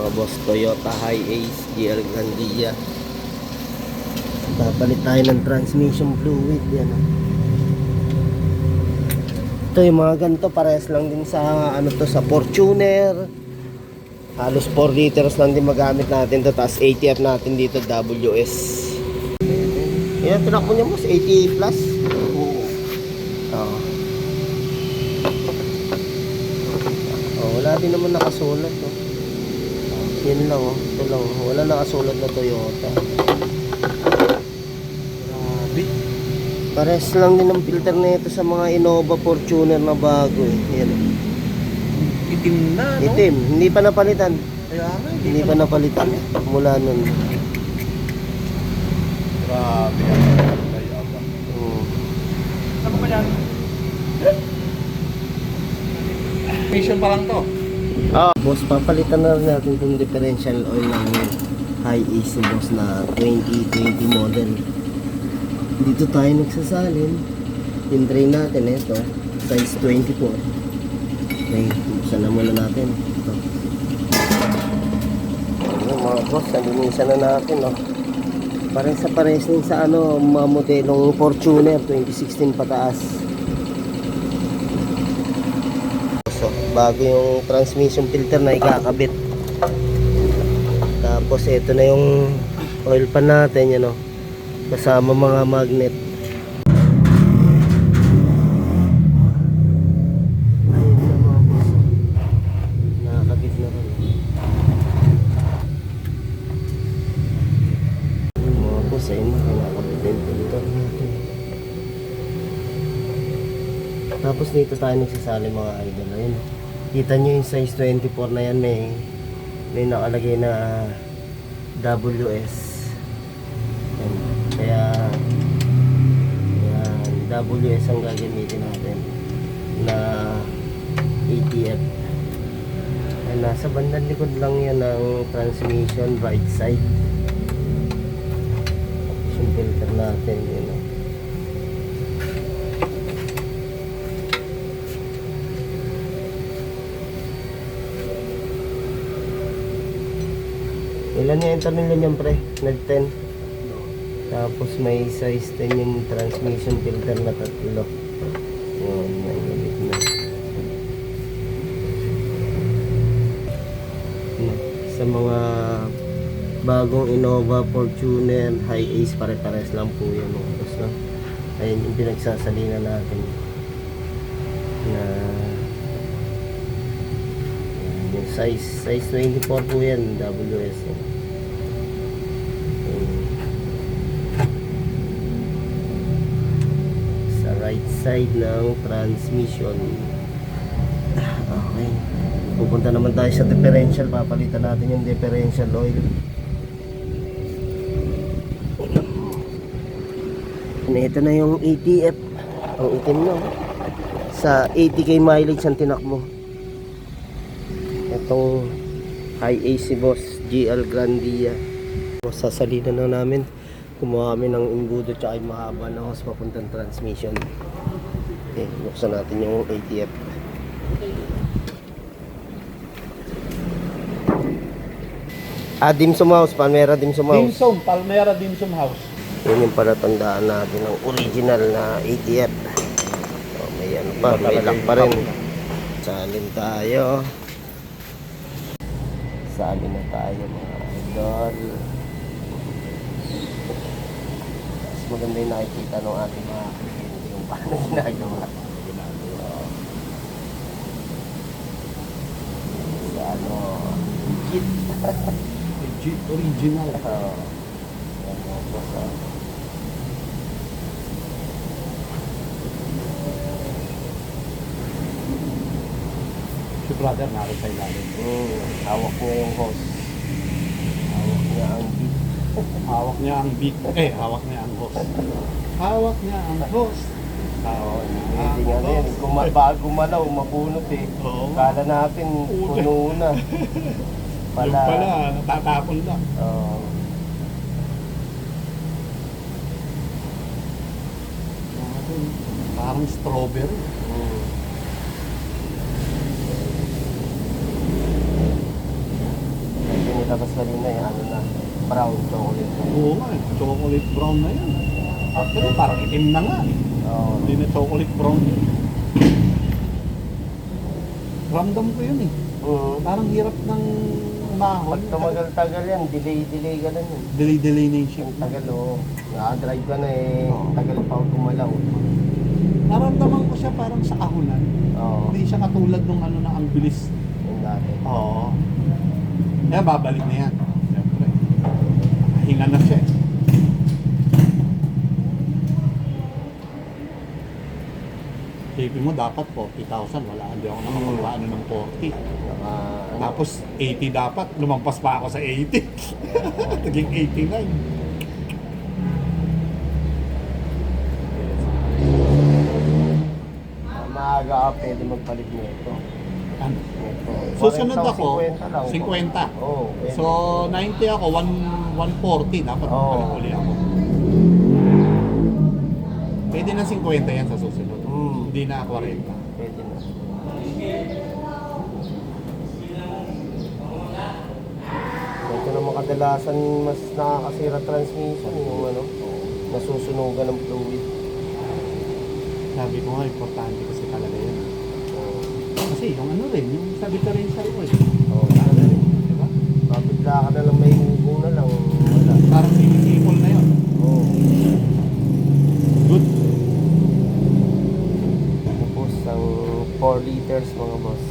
mga boss, Toyota Hiace GL Grandia. Papalit tayo ng transmission fluid yan. Ito yung mga ganito, parehas lang din sa ano to, sa Fortuner. Halos 4 liters lang din magamit natin to. Tapos ATF natin dito, WS. Yan, tinakbo niya boss, 80 plus. Wala din naman nakasulat, no? Yan lang, oh. Ito lang, wala nakasulat na Toyota. Grabe. Pares lang din ang filter na ito sa mga Innova Fortuner na bago, eh. Yan. Itim na, no? Itim, hindi pa napalitan. Kaya nga, Hindi pa napalitan mula nun. Grabe. Saan mo ba yan? Mission pa lang to. Boss, papalitan na rin natin itong differential oil ng Hiace boss na 2020 model. Dito tayo nagsasalin. Yung tray natin ito, size 24. Okay, buksan na muna natin ito. Ayan mga boss, nalinisan na natin, no? Parang sa pares din sa ano, mga modelong Fortuner 2016 pataas. So, bago yung transmission filter na ikakabit. Tapos ito na yung oil pan natin, yan, no? Kasama mga magnet. Ayun na mga boss, nakakabit na rin. Ayun mga boss, ayun na, nakakabit na yung filter natin. Tapos dito tayo nagsasali mga idol. Ayun, kita nyo yung size 24 na yan, may nakalagay na WS. Yan. Kaya yan, WS ang gagamitin natin na ATF. Yan, nasa bandang likod lang yan ng transmission, right side. Tapos yung filter natin yun. Ilan yung internal niyan pre? Nag 10. Tapos may size 10 yung transmission filter na tatlo. Yun, may galit na. Sa mga bagong Innova Fortuner Hiace, pare-pares lang po yan. Tapos, no? Ayun yung pinagsasalina natin na yung size 24 po yan, WS. Sa right side ng transmission. Okay, pupunta naman tayo sa differential. Papalitan natin yung differential oil. Ito na yung ATF, ang itim, no? Sa 80k mileage ang tinakbo. Itong Hiace boss, GL Grandia. Sasalina na namin. Kumuha kami ng imbudo tsaka yung mahaba na hose papuntang transmission. Okay, buksan natin yung ATF. Dimsum House, Palmera Dimsum House. Palmera Dimsum House. Yun yung palatandaan natin ng original na ATF. So, may ano pa, may lock pa rin. Salin tayo. Salin na tayo mga idol. Mas maganda yung nakikita ng ating mga cliente yung paano ginagawa. Sa ano, legit. Legit, original. Yan mga boss. Si brother narin sa ilalim. Hawak niya yung hose. Hawak niya ang beat. Hawak niya ang beat. Hawak niya ang host. Hawak niya ang host. Hindi nga na yan. Kung bago malaw, mabunot eh. Oo. Kala natin, puno na. Yung pala, natatapon lang. Parang strawberry. palabas kanina yung ano na, brown chocolate. Oo nga eh, chocolate brown na yan. Actually, parang itim na nga eh. Oo. Hindi na chocolate brown. Ramdam ko yun eh. Parang hirap ng mahon. Pag tumagal-tagal yan, delay ka na yun. Delay na yung shift. Ang tagal, oo. Nakadrive ka na eh, Oo. tagal pa ako gumalaw. Naramdaman ko siya parang sa ahunan. Oo, Hindi siya katulad nung ano na ang bilis. yung dati. Oo. Kaya babalik na yan. Siyempre. Hinga na siya eh. Tipin mo dapat 40,000. Wala, hindi ako nakapagpaano ng 40. Naka, ano, Tapos 80 dapat. Lumampas pa ako sa 80. Naging 89. maaga ka pwede magpalit nito. Ano? Ito. Susunod 40 o ako, 50 lang. 50. Oo, pwede. So 90 ako, 140 dapat Oo. magpalit uli ako. Pwede na 50 yan sa susunod. Hindi na 40. Pwede na. Ito naman kadalasan mas nakakasira transmission yung ano, nasusunugan ng fluid. Sabi ko nga, importante kasi talaga yun. Oo. Kasi yung ano rin, yung sa differential oil. Oo, Ano rin, di ba? mabigla ka na lang may hugo na lang, wala. Parang sinisipol na yun. Oo. Good. Tapos ang 4 liters mga boss.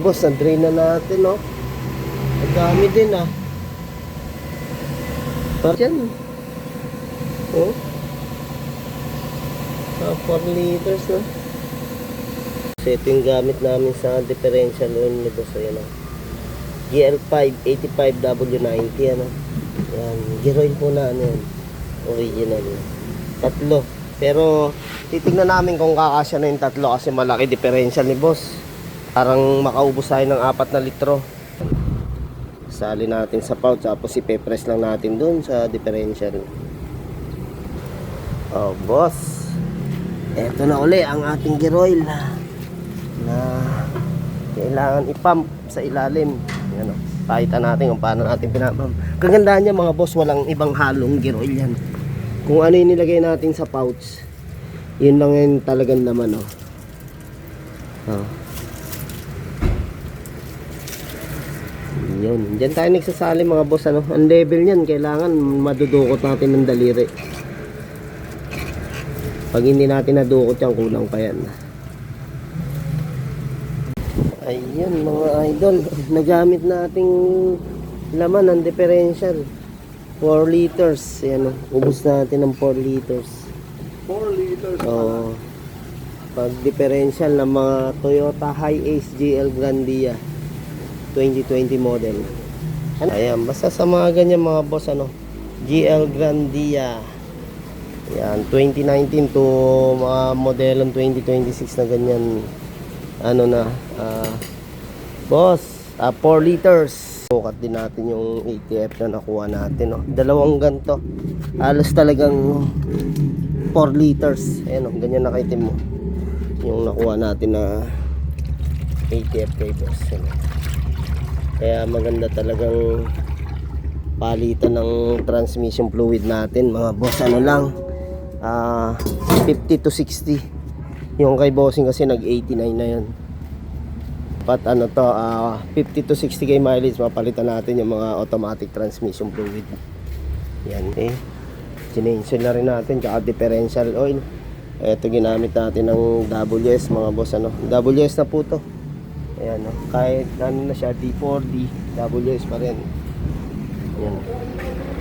Boss, na-drain na natin, no? Ang dami din, ah. Parang yan. Oh. 4 liters, no? So, ito yung gamit namin sa differential oil ni boss. Ayan, oh. GL5 85W90, ano? Yan. Giroil po na, ano yan. Original. Tatlo. Pero, titignan namin kung kakasya na yung tatlo kasi malaki differential ni boss. Parang makaubos tayo ng 4 na litro. Sali natin sa pouch tapos ipe-press lang natin doon sa differential. Oh, boss. Eto na uli ang ating gear oil na kailangan i-pump sa ilalim. Yan, oh. Pakita natin kung paano natin pinapump. Kagandahan niya mga boss, walang ibang halong gear oil yan. Kung ano yung nilagay natin sa pouch, yun lang yun talagang naman, oh. Oh. Yun. Diyan tayo nagsasali mga boss, ano. Ang level niyan, kailangan madudukot natin ng daliri. Pag hindi natin nadukot yan, kulang pa yan. Ayun mga idol, nagamit nating laman ng differential. 4 liters. Ayan, ubos natin ng 4 liters. 4 liters. Oo. Pag differential ng mga Toyota Hi-Ace GL Grandia 2020 model. Ayan, basta sa mga ganyan mga boss, ano, GL Grandia. Ayan, 2019 to mga modelong 2026 na ganyan. Ano na, boss, 4 liters. Sukat din natin yung ATF na nakuha natin, no. Dalawang ganto. Halos talagang 4 liters. Ayan, oh, ganyan nakaitim mo. Yung nakuha natin na ATF kay boss. Ano. Kaya maganda talagang palitan ng transmission fluid natin mga boss. Ano lang, 50 to 60. Yung kay bossing kasi nag 89 na yun. But ano to, 50 to 60k mileage, mapalitan natin yung mga automatic transmission fluid. Yan, eh. Change na rin natin, tsaka differential oil. Ito ginamit natin ng WS mga boss, ano. WS na po to. Ayan, no? Kahit ano na siya, D4D, WS pa rin. Ayan.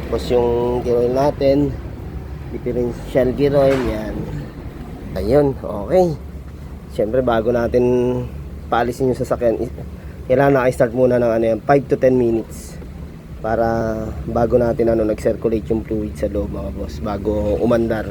Tapos yung gear oil natin, differential gear oil, yan. Ayun, okay. Siyempre, bago natin paalisin yung sasakyan, kailangan naka-start muna ng ano yan, 5 to 10 minutes. Para bago natin ano, nag-circulate yung fluid sa loob mga boss, bago umandar.